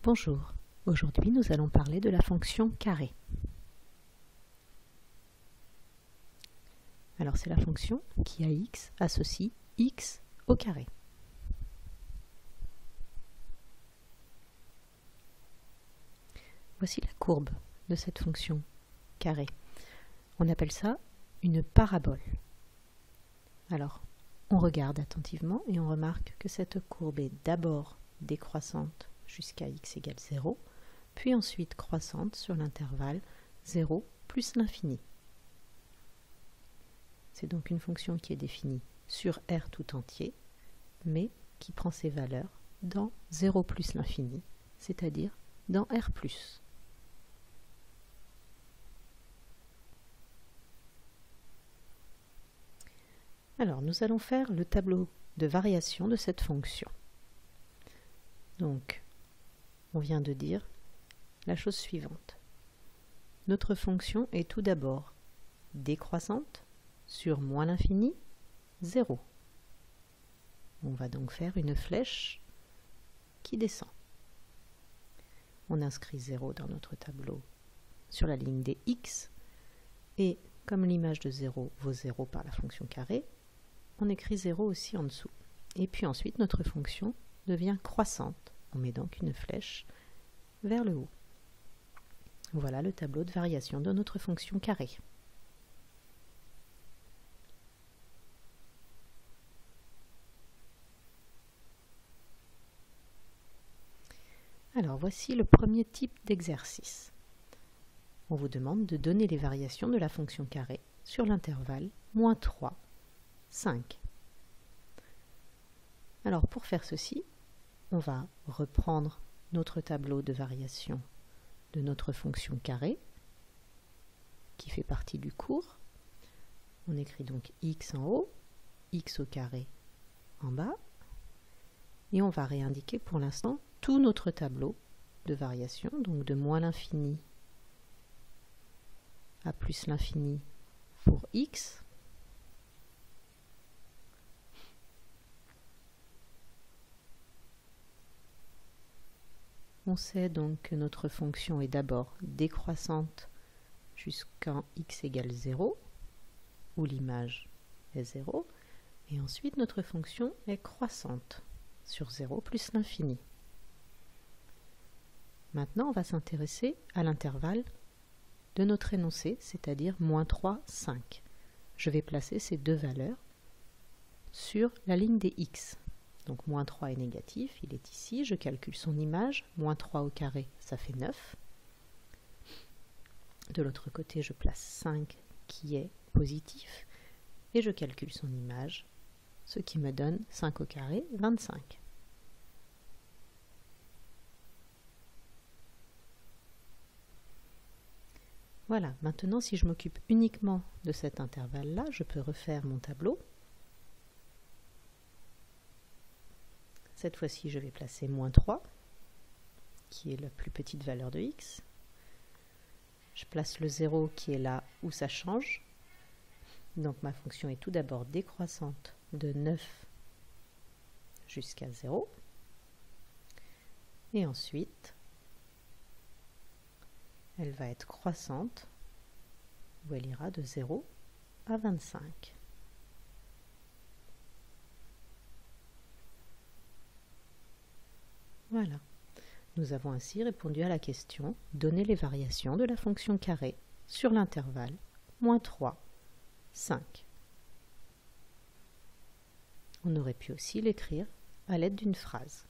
Bonjour, aujourd'hui nous allons parler de la fonction carré. Alors c'est la fonction qui à x associe x au carré. Voici la courbe de cette fonction carré. On appelle ça une parabole. Alors on regarde attentivement et on remarque que cette courbe est d'abord décroissante jusqu'à x égale 0, puis ensuite croissante sur l'intervalle 0 plus l'infini. C'est donc une fonction qui est définie sur R tout entier, mais qui prend ses valeurs dans 0 plus l'infini, c'est-à-dire dans R+. Alors, nous allons faire le tableau de variation de cette fonction. Donc, on vient de dire la chose suivante. Notre fonction est tout d'abord décroissante sur moins l'infini, 0. On va donc faire une flèche qui descend. On inscrit 0 dans notre tableau sur la ligne des x, et comme l'image de 0 vaut 0 par la fonction carré, on écrit 0 aussi en dessous. Et puis ensuite, notre fonction devient croissante. On met donc une flèche vers le haut. Voilà le tableau de variation de notre fonction carré. Alors voici le premier type d'exercice. On vous demande de donner les variations de la fonction carré sur l'intervalle -3, 5. Alors pour faire ceci, on va reprendre notre tableau de variation de notre fonction carré qui fait partie du cours. On écrit donc x en haut, x au carré en bas, et on va réindiquer pour l'instant tout notre tableau de variation, donc de moins l'infini à plus l'infini pour x, on sait donc que notre fonction est d'abord décroissante jusqu'à x égale 0, où l'image est 0, et ensuite notre fonction est croissante sur 0 plus l'infini. Maintenant, on va s'intéresser à l'intervalle de notre énoncé, c'est-à-dire -3, 5. Je vais placer ces deux valeurs sur la ligne des x. Donc -3 est négatif, il est ici, je calcule son image, -3 au carré, ça fait 9. De l'autre côté, je place 5 qui est positif, et je calcule son image, ce qui me donne 5 au carré, 25. Voilà, maintenant si je m'occupe uniquement de cet intervalle-là, je peux refaire mon tableau. Cette fois-ci, je vais placer -3, qui est la plus petite valeur de x. Je place le 0 qui est là où ça change. Donc ma fonction est tout d'abord décroissante de 9 jusqu'à 0. Et ensuite, elle va être croissante, où elle ira de 0 à 25. Voilà. Nous avons ainsi répondu à la question « Donner les variations de la fonction carré sur l'intervalle -3, 5 ». On aurait pu aussi l'écrire à l'aide d'une phrase.